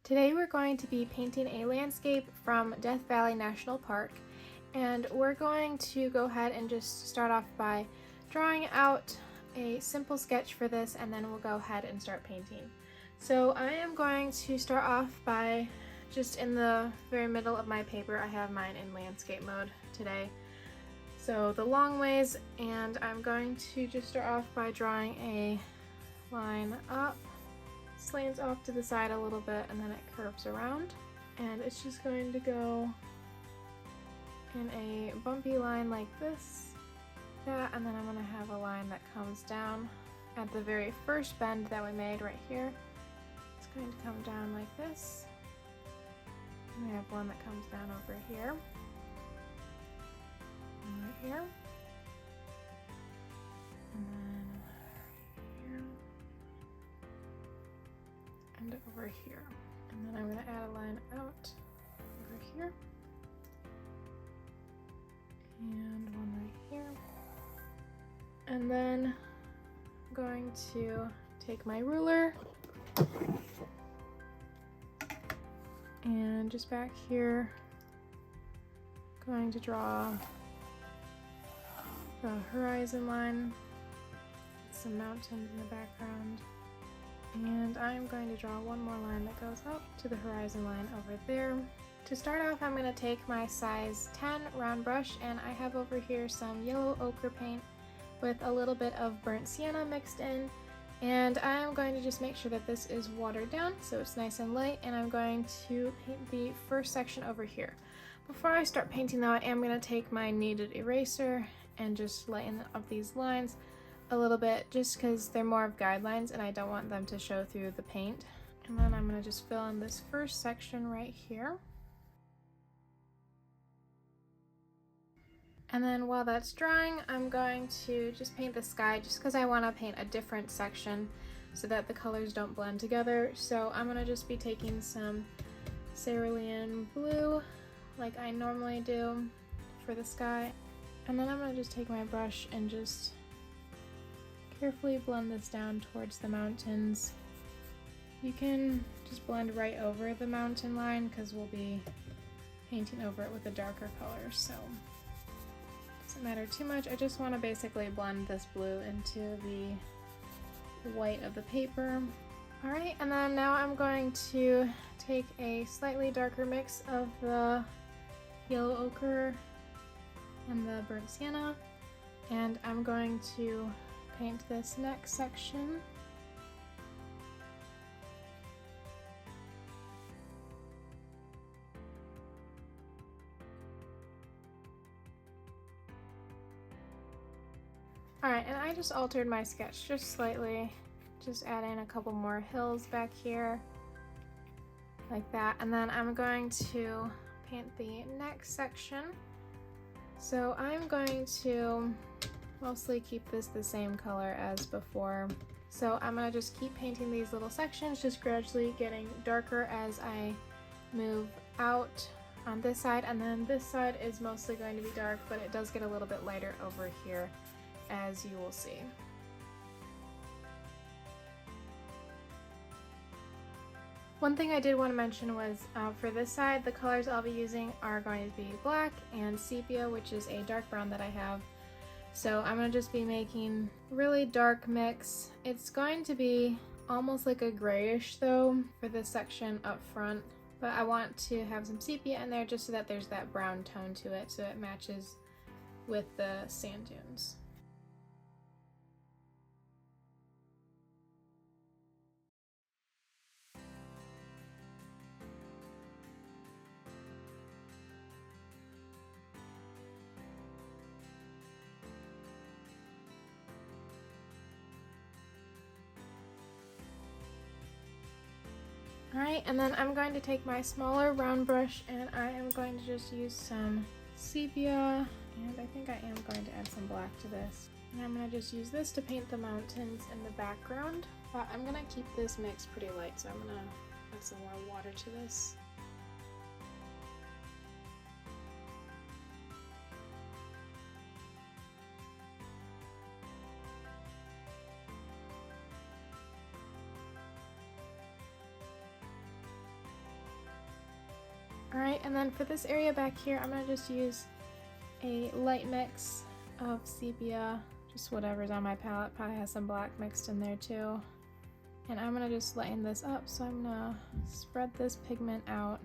Today we're going to be painting a landscape from Death Valley National Park, and we're going to go ahead and just start off by drawing out a simple sketch for this, and then we'll go ahead and start painting. So I am going to start off by just in the very middle of my paper. I have mine in landscape mode today, so the long ways, and I'm going to just start off by drawing a line up, slants off to the side a little bit, and then it curves around, and it's just going to go in a bumpy line like this, that, and then I'm going to have a line that comes down at the very first bend that we made right here. It's going to come down like this. And we have one that comes down over here, and right here, and then here, and over here. And then I'm going to add a line out over here, and one right here. And then I'm going to take my ruler and just back here, going to draw the horizon line, some mountains in the background, and I'm going to draw one more line that goes up to the horizon line over there. To start off, I'm going to take my size 10 round brush, and I have over here some yellow ochre paint with a little bit of burnt sienna mixed in, and I'm going to just make sure that this is watered down so it's nice and light, and I'm going to paint the first section over here. Before I start painting though, I am going to take my kneaded eraser and just lighten up these lines a little bit, just because they're more of guidelines and I don't want them to show through the paint. And then I'm going to just fill in this first section right here. And then while that's drying, I'm going to just paint the sky, just because I want to paint a different section so that the colors don't blend together. So I'm going to just be taking some cerulean blue like I normally do for the sky. And then I'm going to just take my brush and just carefully blend this down towards the mountains. You can just blend right over the mountain line because we'll be painting over it with a darker color, so doesn't matter too much. I just want to basically blend this blue into the white of the paper. Alright, and then now I'm going to take a slightly darker mix of the yellow ochre and the burnt sienna, and I'm going to paint this next section. Alright, and I just altered my sketch just slightly, just adding a couple more hills back here, like that, and then I'm going to paint the next section. So I'm going to mostly keep this the same color as before. So I'm going to just keep painting these little sections, just gradually getting darker as I move out on this side, and then this side is mostly going to be dark, but it does get a little bit lighter over here, as you will see. One thing I did want to mention was for this side, the colors I'll be using are going to be black and sepia, which is a dark brown that I have. So I'm going to just be making a really dark mix. It's going to be almost like a grayish though for this section up front, but I want to have some sepia in there just so that there's that brown tone to it, so it matches with the sand dunes. Alright, and then I'm going to take my smaller round brush and I am going to just use some sepia, and I think I am going to add some black to this. And I'm going to just use this to paint the mountains in the background. But I'm going to keep this mix pretty light, so I'm going to add some more water to this. Alright, and then for this area back here, I'm going to just use a light mix of sepia, just whatever's on my palette. Probably has some black mixed in there too. And I'm going to just lighten this up, so I'm going to spread this pigment out.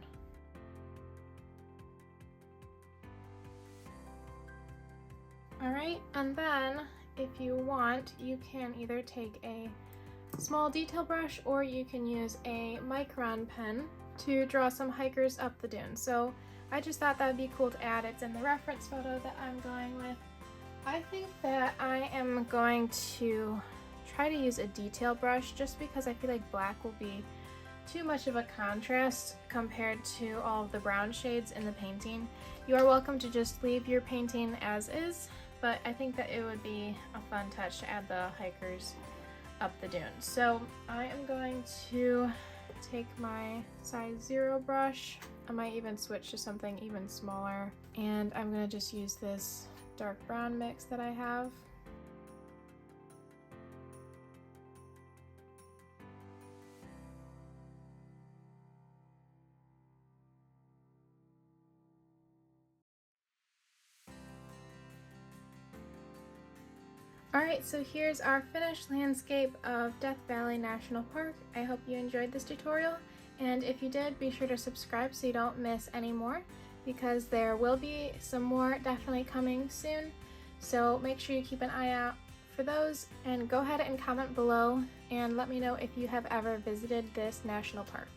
Alright, and then if you want, you can either take a small detail brush or you can use a micron pen to draw some hikers up the dune. So I just thought that would be cool to add. It's in the reference photo that I'm going with. I think that I am going to try to use a detail brush just because I feel like black will be too much of a contrast compared to all of the brown shades in the painting. You are welcome to just leave your painting as is, but I think that it would be a fun touch to add the hikers up the dune. So I am going to take my size 0 brush. I might even switch to something even smaller, and I'm going to just use this dark brown mix that I have. Alright, so here's our finished landscape of Death Valley National Park. I hope you enjoyed this tutorial, and if you did, be sure to subscribe so you don't miss any more, because there will be some more definitely coming soon. So make sure you keep an eye out for those, and go ahead and comment below and let me know if you have ever visited this national park.